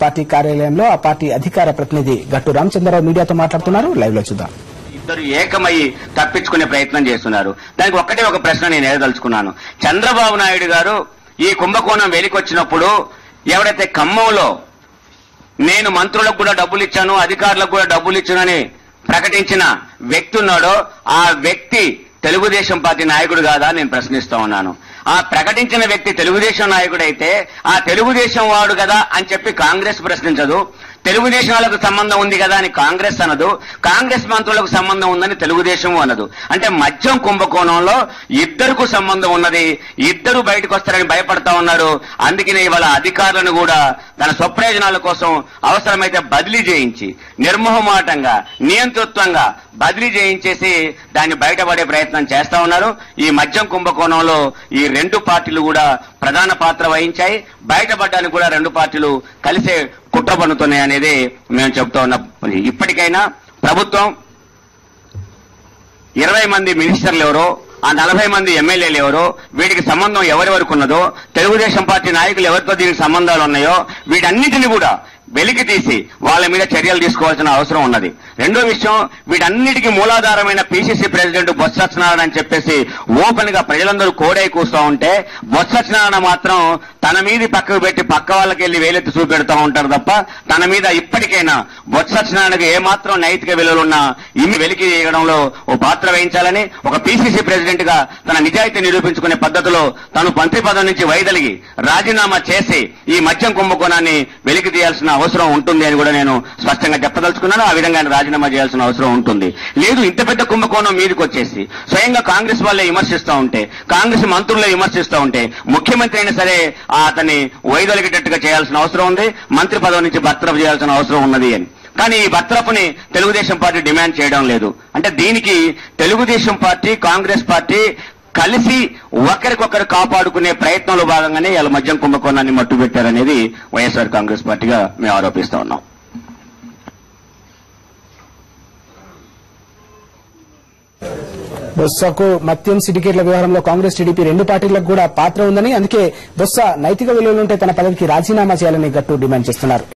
Party కార్యాలయంలో ఆ party అధికార ప్రతినిధి గట్టు రామచంద్రరావు మీడియాతో మాట్లాడుతున్నారు. లైవ్ లో చూద్దాం. ఇద్దరు ఏకమై తప్పించుకునే ప్రయత్నం చేస్తున్నారు. దానికి ఒక్కటే ఒక ప్రశ్న నేను ఏదలుచుకున్నాను. చంద్రబాబు నాయుడు గారు ఈ కుంభకోణం వెలికొచ్చినప్పుడు ఎవడైతే ఖమ్మంలో నేను మంత్రులకు కూడా డబ్బులు ఇచ్చాను, అధికారులకు కూడా డబ్బులు ఇచ్చానని ప్రకటించిన వ్యక్తి ఉన్నాడో ఆ వ్యక్తి తెలుగుదేశం పార్టీ నాయకుడు కాదా నేను ప్రశ్నిస్తా ఉన్నాను. ఆ ప్రకటించిన వ్యక్తి తెలుగుదేశం నాయకుడైతే ఆ తెలుగుదేశం వాడు కదా అని చెప్పి కాంగ్రెస్ ప్రశ్నించదు. తెలుగుదేశం వాళ్ళకు సంబంధం ఉంది కదా అని కాంగ్రెస్ అనదు. కాంగ్రెస్ మంత్రులకు సంబంధం ఉందని తెలుగుదేశం అనదు. అంటే మద్యం కుంభకోణంలో ఇద్దరుకు సంబంధం ఉన్నది. ఇద్దరు బయటకు వస్తారని భయపడతా ఉన్నారు. అందుకనే ఇవాళ అధికారులను కూడా తన స్వప్రయోజనాల కోసం అవసరమైతే బదిలీ చేయించి నిర్మోహమాటంగా నియంతృత్వంగా బదిలీ చేయించేసి దాన్ని బయటపడే ప్రయత్నం చేస్తా ఉన్నారు. ఈ మద్యం కుంభకోణంలో ఈ రెండు పార్టీలు కూడా ప్రధాన పాత్ర వహించాయి. బయటపడడానికి కూడా రెండు పార్టీలు కలిసే కుట్ర పన్నుతున్నాయి అనేది మేము చెప్తా ఉన్నాం. ఇప్పటికైనా ప్రభుత్వం 20 మంది మినిస్టర్లు ఎవరో, ఆ 40 మంది ఎమ్మెల్యేలు ఎవరో, వీటికి సంబంధం ఎవరి వరకు ఉన్నదో, తెలుగుదేశం పార్టీ నాయకులు ఎవరితో దీనికి సంబంధాలు ఉన్నాయో వీటన్నిటిని కూడా వెలికి తీసి వాళ్ళ మీద చర్యలు తీసుకోవాల్సిన అవసరం ఉన్నది. రెండో విషయం, వీటన్నిటికీ మూలాధారమైన పిసిసి ప్రెసిడెంట్ బొత్స సత్యనారాయణ అని చెప్పేసి ఓపెన్ గా ప్రజలందరూ కోడై కూస్తూ ఉంటే బొత్స సత్యనారాయణ మాత్రం తన మీద పక్కకు పెట్టి పక్క వాళ్ళకి వెళ్లి వేలెత్తి చూపెడతా ఉంటారు తప్ప తన మీద ఇప్పటికైనా బొత్స సత్యనారాయణకు ఏమాత్రం నైతిక విలువలున్నా ఇన్ని వెలికి చేయడంలో ఓ పాత్ర వహించాలని, ఒక పిసిసి ప్రెసిడెంట్ గా తన నిజాయితీ నిరూపించుకునే పద్ధతిలో తను మంత్రి పదవి నుంచి వైదొలిగి రాజీనామా చేసి ఈ మద్యం కుంభకోణాన్ని వెలికి తీయాల్సిన అవసరం ఉంటుంది అని కూడా నేను స్పష్టంగా చెప్పదలుచుకున్నాను. ఆ విధంగా ఆయన రాజీనామా చేయాల్సిన అవసరం ఉంటుంది. లేదు ఇంత పెద్ద కుంభకోణం మీదకి వచ్చేసి స్వయంగా కాంగ్రెస్ వాళ్ళే విమర్శిస్తూ ఉంటే, కాంగ్రెస్ మంత్రులే విమర్శిస్తూ ఉంటే ముఖ్యమంత్రి అయినా సరే అతన్ని వైదొలిగేటట్టుగా చేయాల్సిన అవసరం ఉంది. మంత్రి పదవి నుంచి బర్తరఫ్ చేయాల్సిన అవసరం ఉన్నది అని. కానీ ఈ బర్తరఫ్ని తెలుగుదేశం పార్టీ డిమాండ్ చేయడం లేదు. అంటే దీనికి తెలుగుదేశం పార్టీ కాంగ్రెస్ పార్టీ కలిసి ఒకరికొకరు కాపాడుకునే ప్రయత్నంలో భాగంగానే ఇలా మద్యం కుంభకోణాన్ని మట్టుబెట్టారనేది వైఎస్ఆర్ కాంగ్రెస్ పార్టీగా మేము ఆరోపిస్తా ఉన్నాం. బొత్సకు మద్యం సిండికేట్ల వ్యవహారంలో కాంగ్రెస్ టీడీపీ రెండు పార్టీలకు కూడా పాత్ర ఉందని, అందుకే బొత్స నైతిక విలువలుంటే తన పదవికి రాజీనామా చేయాలని గట్టు డిమాండ్ చేస్తున్నారు.